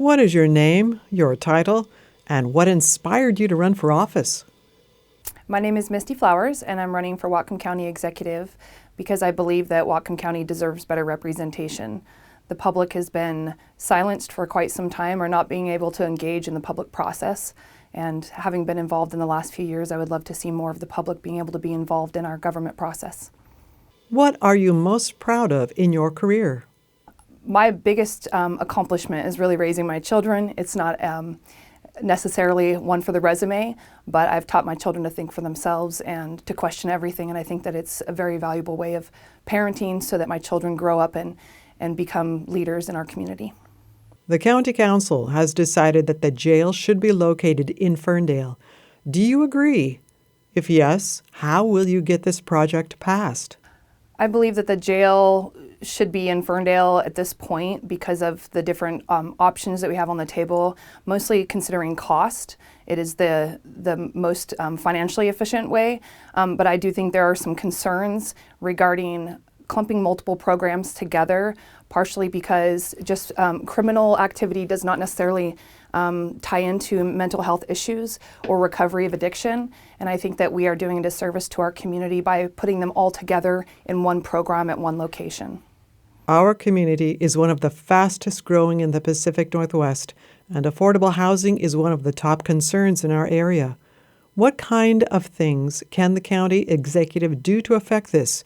What is your name, your title, and what inspired you to run for office? My name is Misty Flowers, and I'm running for Whatcom County Executive because I believe that Whatcom County deserves better representation. The public has been silenced for quite some time or not being able to engage in the public process. And having been involved in the last few years, I would love to see more of the public being able to be involved in our government process. What are you most proud of in your career? My biggest accomplishment is really raising my children. It's not necessarily one for the resume, but I've taught my children to think for themselves and to question everything. And I think that it's a very valuable way of parenting so that my children grow up and become leaders in our community. The County Council has decided that the jail should be located in Ferndale. Do you agree? If yes, how will you get this project passed? I believe that the jail should be in Ferndale at this point because of the different options that we have on the table, mostly considering cost. It is the most financially efficient way, but I do think there are some concerns regarding clumping multiple programs together, partially because just criminal activity does not necessarily tie into mental health issues or recovery of addiction. And I think that we are doing a disservice to our community by putting them all together in one program at one location. Our community is one of the fastest growing in the Pacific Northwest, and affordable housing is one of the top concerns in our area. What kind of things can the county executive do to affect this?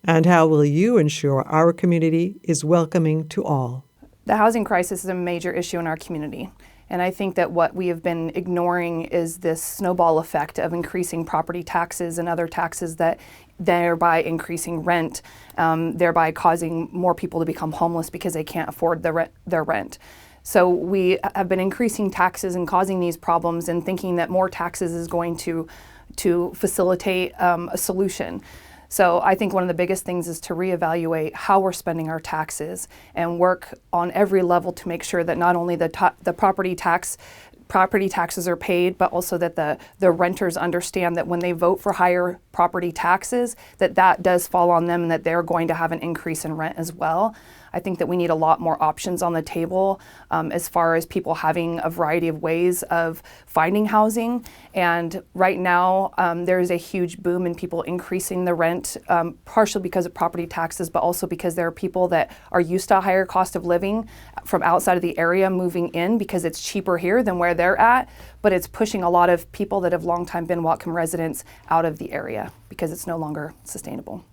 And how will you ensure our community is welcoming to all? The housing crisis is a major issue in our community. And I think that what we have been ignoring is this snowball effect of increasing property taxes and other taxes that thereby increasing rent, thereby causing more people to become homeless because they can't afford their rent. So we have been increasing taxes and causing these problems and thinking that more taxes is going to facilitate a solution. So I think one of the biggest things is to reevaluate how we're spending our taxes and work on every level to make sure that not only the property taxes are paid, but also that the renters understand that when they vote for higher property taxes, that does fall on them and that they're going to have an increase in rent as well. I think that we need a lot more options on the table as far as people having a variety of ways of finding housing. And right now, there is a huge boom in people increasing the rent, partially because of property taxes, but also because there are people that are used to a higher cost of living from outside of the area moving in because it's cheaper here than where they're at. But it's pushing a lot of people that have long time been Whatcom residents out of the area because it's no longer sustainable.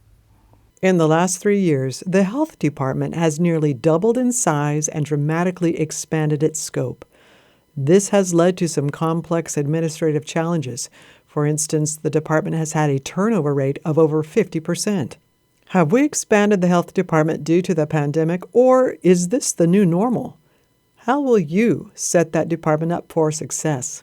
In the last 3 years, the health department has nearly doubled in size and dramatically expanded its scope. This has led to some complex administrative challenges. For instance, the department has had a turnover rate of over 50%. Have we expanded the health department due to the pandemic, or is this the new normal? How will you set that department up for success?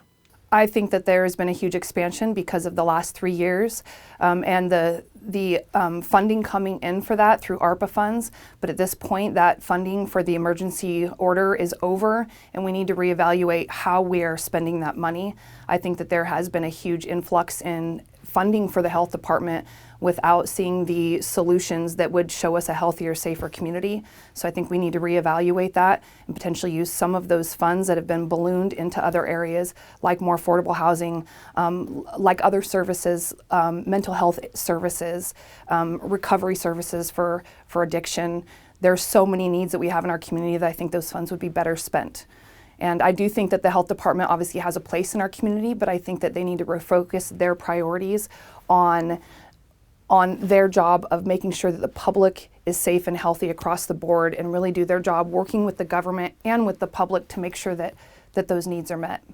I think that there has been a huge expansion because of the last 3 years and the funding coming in for that through ARPA funds. But at this point, that funding for the emergency order is over, and we need to reevaluate how we are spending that money. I think that there has been a huge influx in funding for the health department without seeing the solutions that would show us a healthier, safer community. So I think we need to reevaluate that and potentially use some of those funds that have been ballooned into other areas, like more affordable housing, like other services, mental health services, recovery services for addiction. There's so many needs that we have in our community that I think those funds would be better spent. And I do think that the health department obviously has a place in our community, but I think that they need to refocus their priorities on their job of making sure that the public is safe and healthy across the board and really do their job working with the government and with the public to make sure that those needs are met.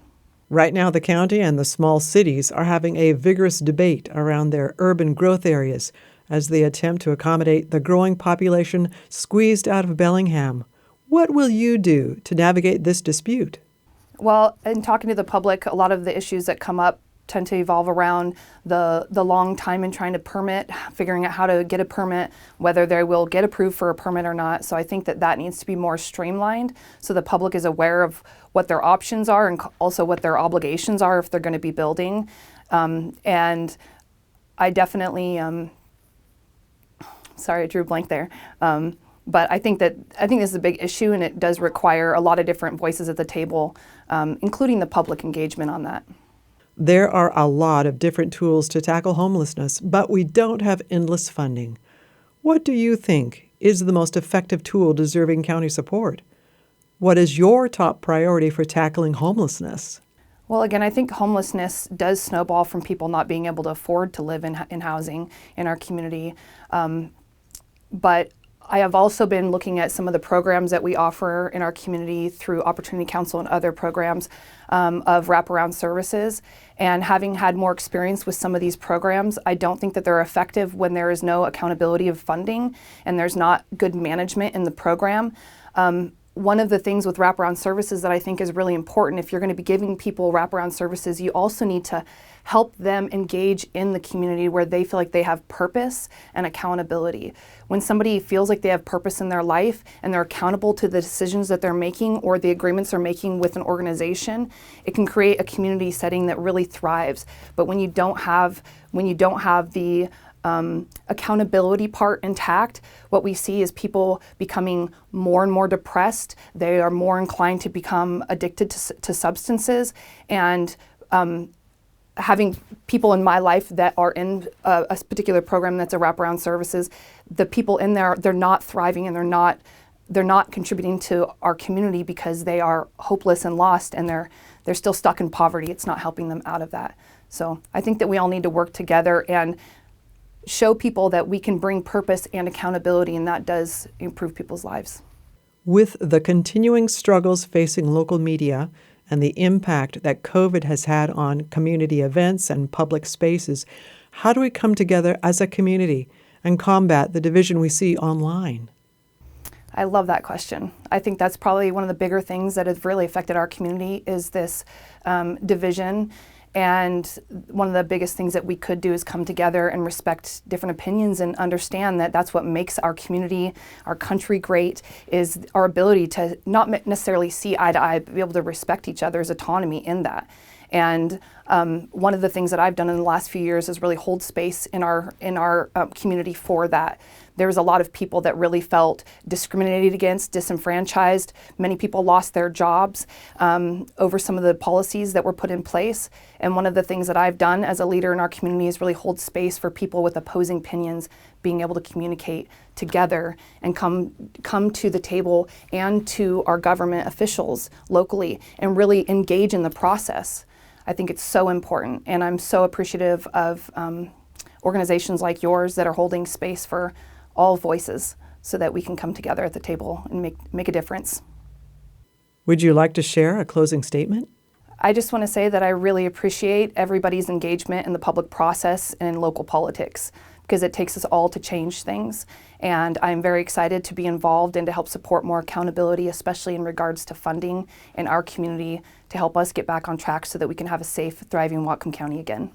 Right now, the county and the small cities are having a vigorous debate around their urban growth areas as they attempt to accommodate the growing population squeezed out of Bellingham. What will you do to navigate this dispute? Well, in talking to the public, a lot of the issues that come up tend to evolve around the long time in trying to permit, figuring out how to get a permit, whether they will get approved for a permit or not. So I think that needs to be more streamlined so the public is aware of what their options are and also what their obligations are if they're going to be building. And I definitely, sorry, I drew a blank there. But I think this is a big issue, and it does require a lot of different voices at the table, including the public engagement on that. There are a lot of different tools to tackle homelessness, but we don't have endless funding. What do you think is the most effective tool deserving county support? What is your top priority for tackling homelessness? Well, again, I think homelessness does snowball from people not being able to afford to live in housing in our community. But I have also been looking at some of the programs that we offer in our community through Opportunity Council and other programs of wraparound services. And having had more experience with some of these programs, I don't think that they're effective when there is no accountability of funding and there's not good management in the program. One of the things with wraparound services that I think is really important, if you're going to be giving people wraparound services, you also need to help them engage in the community where they feel like they have purpose and accountability. When somebody feels like they have purpose in their life and they're accountable to the decisions that they're making or the agreements they're making with an organization, it can create a community setting that really thrives. But when you don't have the accountability part intact, what we see is people becoming more and more depressed. They are more inclined to become addicted to substances, and having people in my life that are in a particular program that's a wraparound services, the people in there, they're not thriving and they're not contributing to our community because they are hopeless and lost, and they're still stuck in poverty. It's not helping them out of that. So I think that we all need to work together and show people that we can bring purpose and accountability, and that does improve people's lives. With the continuing struggles facing local media and the impact that COVID has had on community events and public spaces, how do we come together as a community and combat the division we see online? I love that question. I think that's probably one of the bigger things that has really affected our community is this division. And one of the biggest things that we could do is come together and respect different opinions and understand that that's what makes our community, our country great, is our ability to not necessarily see eye to eye, but be able to respect each other's autonomy in that. And one of the things that I've done in the last few years is really hold space in our community for that. There was a lot of people that really felt discriminated against, disenfranchised. Many people lost their jobs over some of the policies that were put in place. And one of the things that I've done as a leader in our community is really hold space for people with opposing opinions being able to communicate together and come to the table and to our government officials locally and really engage in the process. I think it's so important, and I'm so appreciative of organizations like yours that are holding space for all voices so that we can come together at the table and make a difference. Would you like to share a closing statement? I just want to say that I really appreciate everybody's engagement in the public process and in local politics, because it takes us all to change things. And I'm very excited to be involved and to help support more accountability, especially in regards to funding in our community to help us get back on track so that we can have a safe, thriving Whatcom County again.